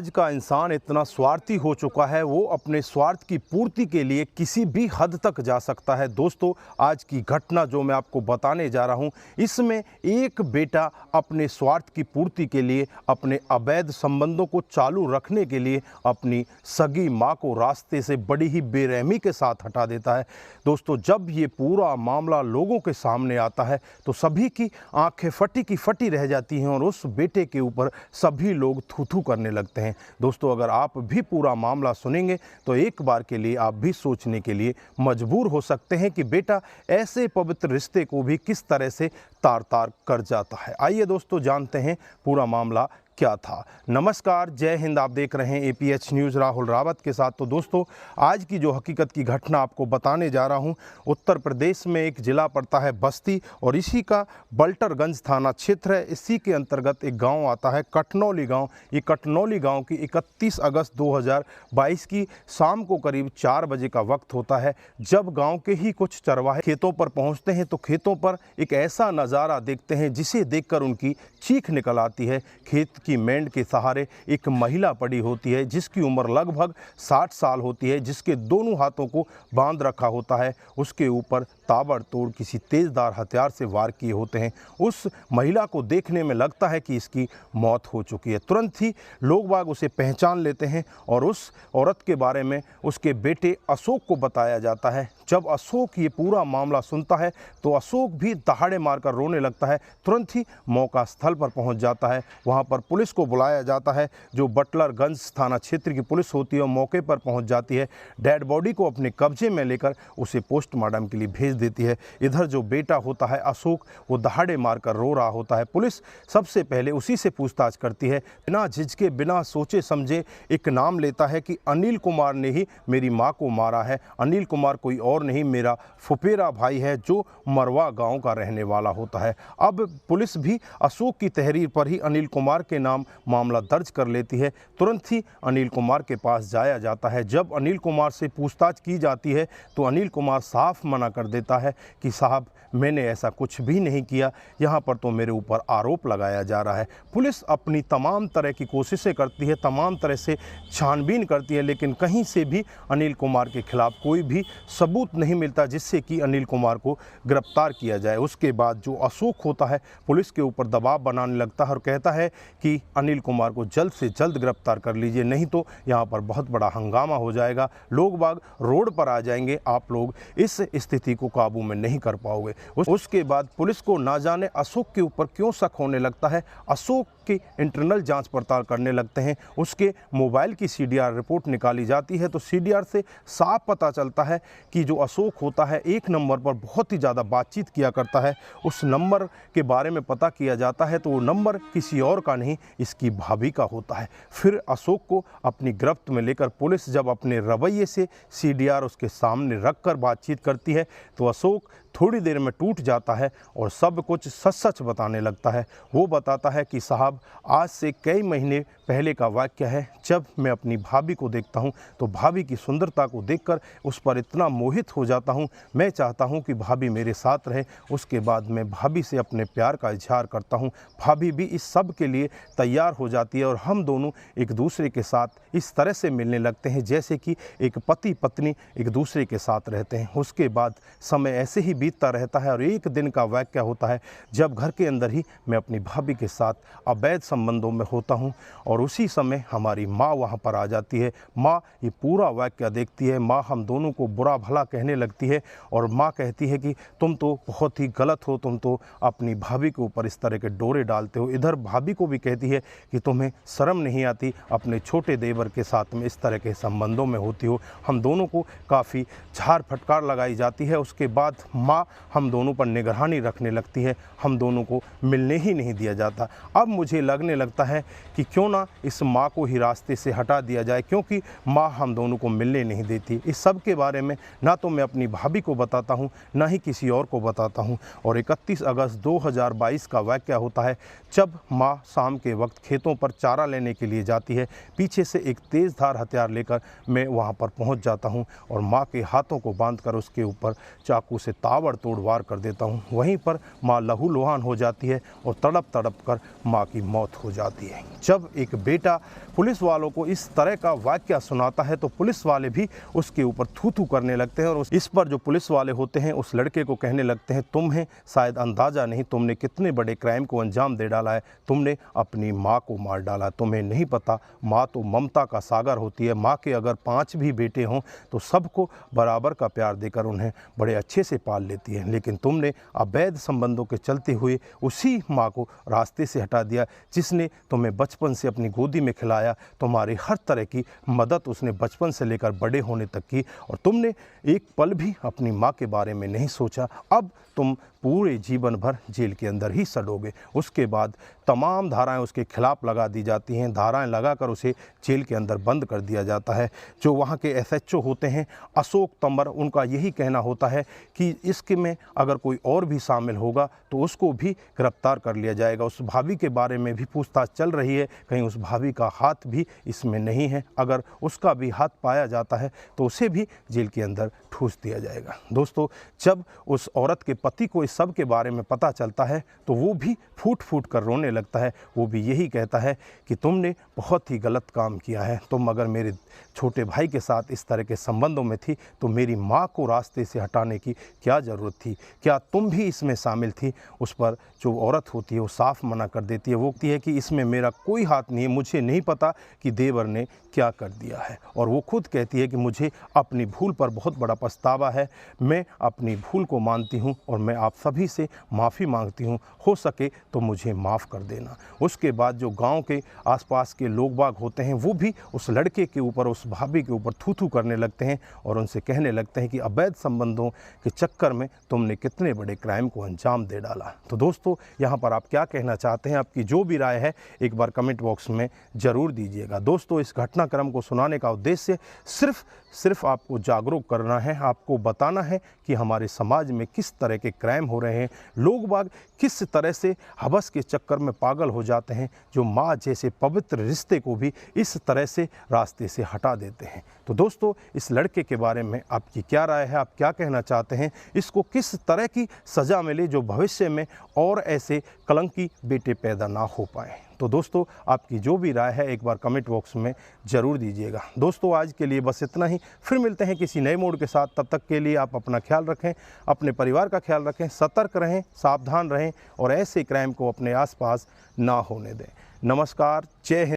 आज का इंसान इतना स्वार्थी हो चुका है, वो अपने स्वार्थ की पूर्ति के लिए किसी भी हद तक जा सकता है। दोस्तों, आज की घटना जो मैं आपको बताने जा रहा हूँ, इसमें एक बेटा अपने स्वार्थ की पूर्ति के लिए, अपने अवैध संबंधों को चालू रखने के लिए अपनी सगी माँ को रास्ते से बड़ी ही बेरहमी के साथ हटा देता है। दोस्तों, जब ये पूरा मामला लोगों के सामने आता है तो सभी की आंखें फटी की फटी रह जाती हैं और उस बेटे के ऊपर सभी लोग थू-थू करने लगते हैं। दोस्तों, अगर आप भी पूरा मामला सुनेंगे तो एक बार के लिए आप भी सोचने के लिए मजबूर हो सकते हैं कि बेटा ऐसे पवित्र रिश्ते को भी किस तरह से तार-तार कर जाता है। आइए दोस्तों, जानते हैं पूरा मामला क्या था। नमस्कार, जय हिंद। आप देख रहे हैं APH न्यूज़ राहुल रावत के साथ। तो दोस्तों, आज की जो हकीकत की घटना आपको बताने जा रहा हूं, उत्तर प्रदेश में एक ज़िला पड़ता है बस्ती और इसी का बल्टरगंज थाना क्षेत्र है। इसी के अंतर्गत एक गांव आता है कटनौली गांव। ये कटनौली गांव की 31 अगस्त 2022 की शाम को करीब 4 बजे का वक्त होता है, जब गाँव के ही कुछ चरवाहे खेतों पर पहुँचते हैं तो खेतों पर एक ऐसा नज़ारा देखते हैं जिसे देखकर उनकी चीख निकल आती है। खेत की मेंढ के सहारे एक महिला पड़ी होती है जिसकी उम्र लगभग 60 साल होती है, जिसके दोनों हाथों को बांध रखा होता है। उसके ऊपर ताबड़तोड़ किसी तेज़धार हथियार से वार किए होते हैं। उस महिला को देखने में लगता है कि इसकी मौत हो चुकी है। तुरंत ही लोग बाग उसे पहचान लेते हैं और उस औरत के बारे में उसके बेटे अशोक को बताया जाता है। जब अशोक ये पूरा मामला सुनता है तो अशोक भी दहाड़े मारकर रोने लगता है। तुरंत ही मौका स्थल पर पहुंच जाता है। वहां पर पुलिस को बुलाया जाता है। जो बटलरगंज थाना क्षेत्र की पुलिस होती है वो मौके पर पहुंच जाती है। डेड बॉडी को अपने कब्जे में लेकर उसे पोस्टमार्टम के लिए भेज देती है। इधर जो बेटा होता है अशोक, वो दहाड़े मारकर रो रहा होता है। पुलिस सबसे पहले उसी से पूछताछ करती है। बिना झिझके, बिना सोचे समझे एक नाम लेता है कि अनिल कुमार ने ही मेरी माँ को मारा है। अनिल कुमार कोई और नहीं, मेरा फुफेरा भाई है जो मरवा गांव का रहने वाला होता है। अब पुलिस भी अशोक की तहरीर पर ही अनिल कुमार के नाम मामला दर्ज कर लेती है। तुरंत ही अनिल कुमार के पास जाया जाता है। जब अनिल कुमार से पूछताछ की जाती है तो अनिल कुमार साफ मना कर देता है कि साहब, मैंने ऐसा कुछ भी नहीं किया, यहाँ पर तो मेरे ऊपर आरोप लगाया जा रहा है। पुलिस अपनी तमाम तरह की कोशिशें करती है, तमाम तरह से छानबीन करती है, लेकिन कहीं से भी अनिल कुमार के खिलाफ कोई भी सबूत नहीं मिलता जिससे कि अनिल कुमार को गिरफ्तार किया जाए। उसके बाद जो अशोक होता है पुलिस के ऊपर दबाव बनाने लगता है और कहता है कि अनिल कुमार को जल्द से जल्द गिरफ्तार कर लीजिए, नहीं तो यहाँ पर बहुत बड़ा हंगामा हो जाएगा, लोग बाग रोड पर आ जाएंगे, आप लोग इस स्थिति को काबू में नहीं कर पाओगे। उसके बाद पुलिस को ना जाने अशोक के ऊपर क्यों शक होने लगता है। अशोक की इंटरनल जांच पड़ताल करने लगते हैं। उसके मोबाइल की CDR रिपोर्ट निकाली जाती है तो CDR से साफ पता चलता है कि जो अशोक होता है एक नंबर पर बहुत ही ज़्यादा बातचीत किया करता है। उस नंबर के बारे में पता किया जाता है तो वो नंबर किसी और का नहीं, इसकी भाभी का होता है। फिर अशोक को अपनी गिरफ्त में लेकर पुलिस जब अपने रवैये से CDR उसके सामने रख कर बातचीत करती है तो अशोक थोड़ी देर में टूट जाता है और सब कुछ सच सच बताने लगता है। वो बताता है कि साहब, आज से कई महीने पहले का वाक्य है, जब मैं अपनी भाभी को देखता हूँ तो भाभी की सुंदरता को देखकर उस पर इतना मोहित हो जाता हूँ। मैं चाहता हूँ कि भाभी मेरे साथ रहे। उसके बाद मैं भाभी से अपने प्यार का इजहार करता हूँ। भाभी भी इस सब के लिए तैयार हो जाती है और हम दोनों एक दूसरे के साथ इस तरह से मिलने लगते हैं जैसे कि एक पति पत्नी एक दूसरे के साथ रहते हैं। उसके बाद समय ऐसे ही बीतता रहता है और एक दिन का वाक़या होता है जब घर के अंदर ही मैं अपनी भाभी के साथ अवैध संबंधों में होता हूं और उसी समय हमारी माँ वहां पर आ जाती है। माँ ये पूरा वाक़या देखती है। माँ हम दोनों को बुरा भला कहने लगती है और माँ कहती है कि तुम तो बहुत ही गलत हो, तुम तो अपनी भाभी के ऊपर इस तरह के डोरे डालते हो। इधर भाभी को भी कहती है कि तुम्हें शर्म नहीं आती, अपने छोटे देवर के साथ में इस तरह के संबंधों में होती हो। हम दोनों को काफ़ी झाड़ फटकार लगाई जाती है। उसके बाद माँ हम दोनों पर निगरानी रखने लगती है। हम दोनों को मिलने ही नहीं दिया जाता। अब मुझे लगने लगता है कि क्यों ना इस माँ को ही रास्ते से हटा दिया जाए, क्योंकि माँ हम दोनों को मिलने नहीं देती। इस सब के बारे में ना तो मैं अपनी भाभी को बताता हूँ ना ही किसी और को बताता हूँ। और 31 अगस्त 2022 का वाक़या होता है जब माँ शाम के वक्त खेतों पर चारा लेने के लिए जाती है। पीछे से एक तेज़धार हथियार लेकर मैं वहाँ पर पहुँच जाता हूँ और माँ के हाथों को बांधकर उसके ऊपर चाकू से ताबड़तोड़ वार कर देता हूँ। वहीं पर माँ लहूलुहान हो जाती है और तड़प तड़प कर माँ की मौत हो जाती है। जब एक एक बेटा पुलिस वालों को इस तरह का वाक्य सुनाता है तो पुलिस वाले भी उसके ऊपर थू-थू करने लगते हैं और इस पर जो पुलिस वाले होते हैं उस लड़के को कहने लगते हैं, तुम्हें शायद अंदाज़ा नहीं तुमने कितने बड़े क्राइम को अंजाम दे डाला है, तुमने अपनी माँ को मार डाला, तुम्हें नहीं पता माँ तो ममता का सागर होती है। माँ के अगर 5 भी बेटे हों तो सबको बराबर का प्यार देकर उन्हें बड़े अच्छे से पाल लेती है, लेकिन तुमने अवैध संबंधों के चलते हुए उसी माँ को रास्ते से हटा दिया जिसने तुम्हें बचपन से अपनी गोदी में खिलाया, तुम्हारी हर तरह की मदद उसने बचपन से लेकर बड़े होने तक की और तुमने एक पल भी अपनी माँ के बारे में नहीं सोचा। अब तुम पूरे जीवन भर जेल के अंदर ही सड़ोगे। उसके बाद तमाम धाराएं उसके खिलाफ लगा दी जाती हैं, धाराएं लगाकर उसे जेल के अंदर बंद कर दिया जाता है। जो वहाँ के SHO होते हैं अशोक तंवर, उनका यही कहना होता है कि इसके में अगर कोई और भी शामिल होगा तो उसको भी गिरफ्तार कर लिया जाएगा। उस भाभी के बारे में भी पूछताछ चल रही है, कहीं उस भाभी का हाथ भी इसमें नहीं है, अगर उसका भी हाथ पाया जाता है तो उसे भी जेल के अंदर ठूस दिया जाएगा। दोस्तों, जब उस औरत के पति को इस सब के बारे में पता चलता है तो वो भी फूट फूट कर रोने लगता है। वो भी यही कहता है कि तुमने बहुत ही गलत काम किया है, तुम अगर मेरे छोटे भाई के साथ इस तरह के संबंधों में थी तो मेरी माँ को रास्ते से हटाने की क्या ज़रूरत थी, क्या तुम भी इसमें शामिल थी। उस पर जो औरत होती है वो साफ मना कर देती है, वो कहती है कि इसमें मेरा कोई हाथ नहीं है, मुझे नहीं पता कि देवर ने क्या कर दिया है। और वो खुद कहती है कि मुझे अपनी भूल पर बहुत बड़ा पछतावा है, मैं अपनी भूल को मानती हूँ और मैं आप सभी से माफ़ी मांगती हूँ, हो सके तो मुझे माफ़ कर देना। उसके बाद जो गांव के आसपास के लोग बाग होते हैं वो भी उस लड़के के ऊपर, उस भाभी के ऊपर थू-थू करने लगते हैं और उनसे कहने लगते हैं कि अवैध संबंधों के चक्कर में तुमने कितने बड़े क्राइम को अंजाम दे डाला। तो दोस्तों, यहाँ पर आप क्या कहना चाहते हैं, आपकी जो भी राय है एक बार कमेंट बॉक्स में ज़रूर दीजिएगा। दोस्तों, इस घटनाक्रम को सुनाने का उद्देश्य सिर्फ आपको जागरूक करना है, आपको बताना है कि हमारे समाज में किस तरह के क्राइम हो रहे हैं, लोग बाग किस तरह से हवस के चक्कर में पागल हो जाते हैं, जो माँ जैसे पवित्र रिश्ते को भी इस तरह से रास्ते से हटा देते हैं। तो दोस्तों, इस लड़के के बारे में आपकी क्या राय है, आप क्या कहना चाहते हैं, इसको किस तरह की सज़ा मिले जो भविष्य में और ऐसे कलंकी बेटे पैदा ना हो पाए। तो दोस्तों, आपकी जो भी राय है एक बार कमेंट बॉक्स में ज़रूर दीजिएगा। दोस्तों, आज के लिए बस इतना ही, फिर मिलते हैं किसी नए मोड के साथ। तब तक के लिए आप अपना ख्याल रखें, अपने परिवार का ख्याल रखें, सतर्क रहें, सावधान रहें और ऐसे क्राइम को अपने आसपास ना होने दें। नमस्कार, जय हिंद।